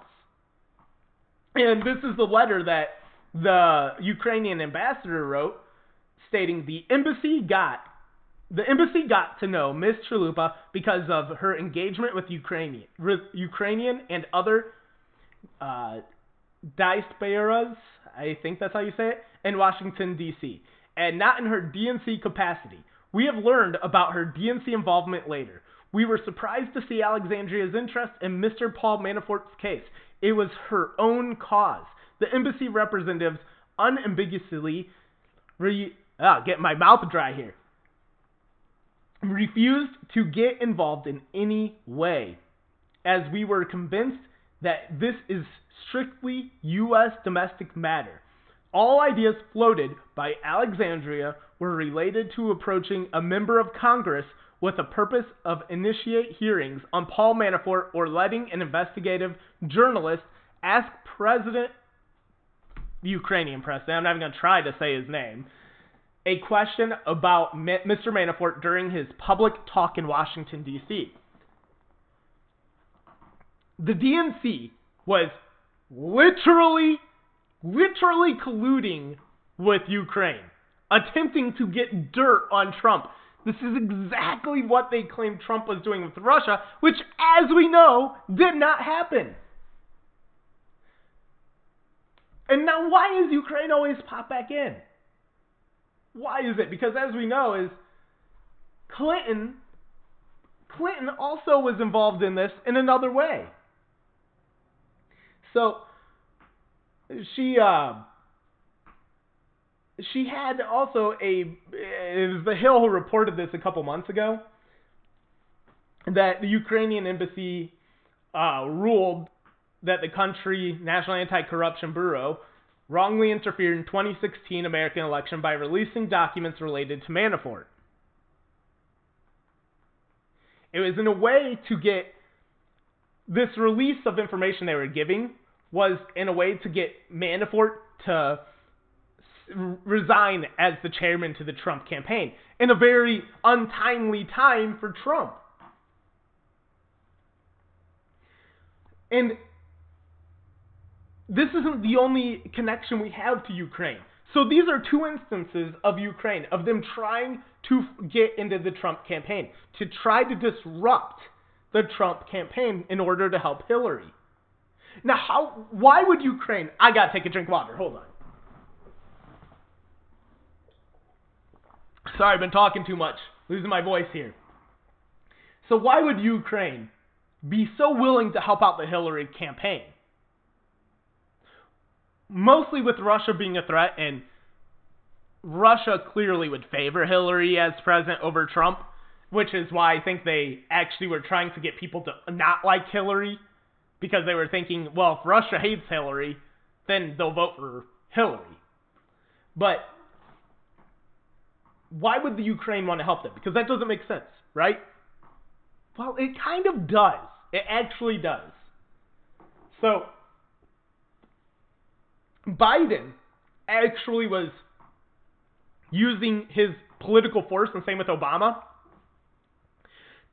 And this is the letter that the Ukrainian ambassador wrote, stating the embassy got to know Ms. Chalupa because of her engagement with Ukrainian and other diasporas, I think that's how you say it, in Washington, D.C., and not in her DNC capacity. We have learned about her DNC involvement later. We were surprised to see Alexandria's interest in Mr. Paul Manafort's case. It was her own cause. The embassy representatives unambiguously get my mouth dry here. Refused to get involved in any way, as we were convinced that this is strictly U.S. domestic matter. All ideas floated by Alexandria were related to approaching a member of Congress with the purpose of initiate hearings on Paul Manafort or letting an investigative journalist ask the Ukrainian president, I'm not even going to try to say his name, a question about Mr. Manafort during his public talk in Washington, D.C. The DNC was literally colluding with Ukraine, attempting to get dirt on Trump. This is exactly what they claimed Trump was doing with Russia, which, as we know, did not happen. And now why does Ukraine always pop back in? Why is it? Because as we know, is Clinton also was involved in this in another way. So she had also it was the Hill who reported this a couple months ago, that the Ukrainian embassy ruled that the country National Anti-Corruption Bureau wrongly interfered in 2016 American election by releasing documents related to Manafort. It was in a way to get this release of information they were giving was in a way to get Manafort to resign as the chairman to the Trump campaign in a very untimely time for Trump. And this isn't the only connection we have to Ukraine. So these are two instances of Ukraine, of them trying to get into the Trump campaign, to try to disrupt the Trump campaign in order to help Hillary. Now, why would Ukraine... I gotta take a drink of water. Hold on. Sorry, I've been talking too much. Losing my voice here. So why would Ukraine be so willing to help out the Hillary campaign? Mostly with Russia being a threat, and Russia clearly would favor Hillary as president over Trump, which is why I think they actually were trying to get people to not like Hillary, because they were thinking, well, if Russia hates Hillary, then they'll vote for Hillary. But why would the Ukraine want to help them? Because that doesn't make sense, right? Well, it kind of does. It actually does. So, Biden actually was using his political force, and same with Obama,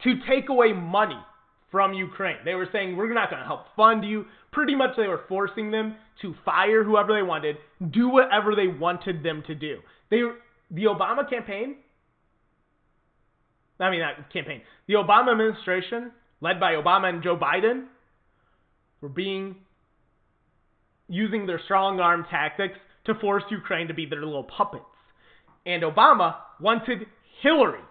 to take away money from Ukraine. They were saying, we're not going to help fund you. Pretty much they were forcing them to fire whoever they wanted, do whatever they wanted them to do. The Obama campaign, the Obama administration, led by Obama and Joe Biden, were using their strong arm tactics to force Ukraine to be their little puppets. And Obama wanted Hillary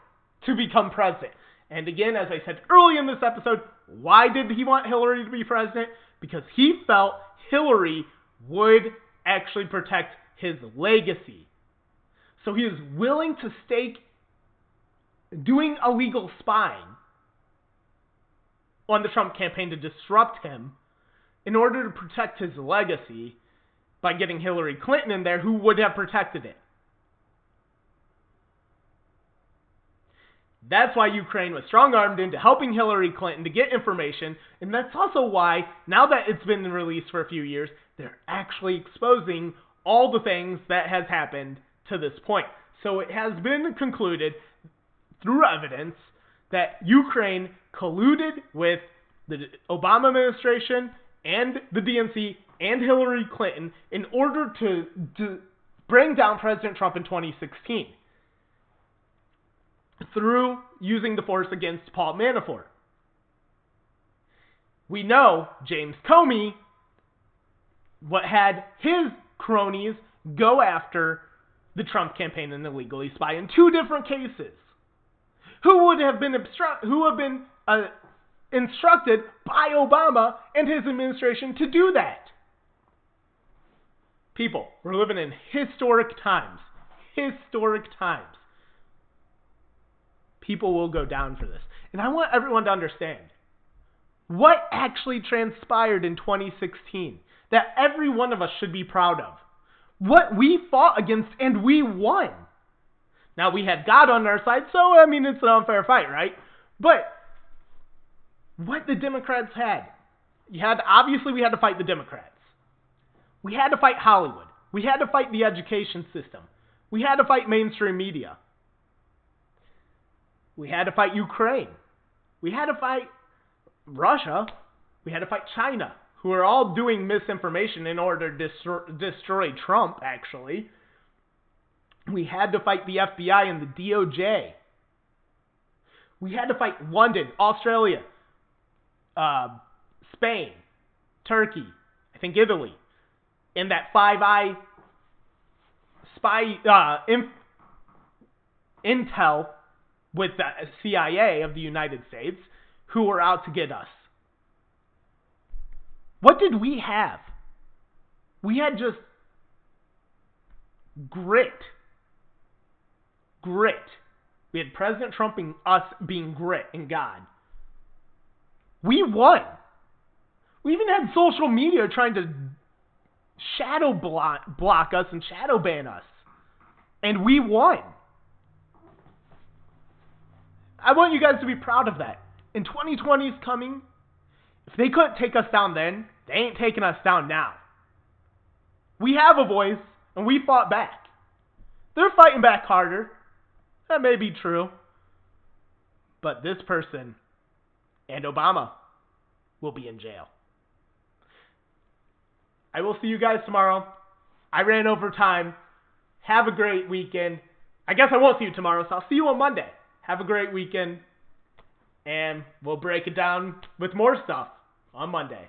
to become president. And again, as I said early in this episode, why did he want Hillary to be president? Because he felt Hillary would actually protect his legacy. So he was willing to stake doing illegal spying on the Trump campaign to disrupt him in order to protect his legacy by getting Hillary Clinton in there, who would have protected it. That's why Ukraine was strong-armed into helping Hillary Clinton to get information, and that's also why, now that it's been released for a few years, they're actually exposing all the things that has happened to this point. So it has been concluded through evidence that Ukraine colluded with the Obama administration and the DNC and Hillary Clinton in order to bring down President Trump in 2016 through using the force against Paul Manafort. We know James Comey had his cronies go after the Trump campaign and illegally spy in two different cases. Who have been instructed by Obama and his administration to do that? People, we're living in historic times. Historic times. People will go down for this. And I want everyone to understand what actually transpired in 2016 that every one of us should be proud of. What we fought against and we won. Now, we had God on our side, so, it's an unfair fight, right? But what the Democrats had, obviously we had to fight the Democrats. We had to fight Hollywood. We had to fight the education system. We had to fight mainstream media. We had to fight Ukraine. We had to fight Russia. We had to fight China, who are all doing misinformation in order to destroy Trump, actually. We had to fight the FBI and the DOJ. We had to fight London, Australia, Spain, Turkey, I think Italy, and that Five Eye spy intel with the CIA of the United States, who were out to get us. What did we have? We had just grit. Grit. We had President Trump and us being grit and God. We won. We even had social media trying to shadow block us and shadow ban us. And we won. I want you guys to be proud of that. And 2020 is coming. If they couldn't take us down then, they ain't taking us down now. We have a voice, and we fought back. They're fighting back harder. That may be true. But this person and Obama will be in jail. I will see you guys tomorrow. I ran over time. Have a great weekend. I guess I won't see you tomorrow, so I'll see you on Monday. Have a great weekend. And we'll break it down with more stuff on Monday.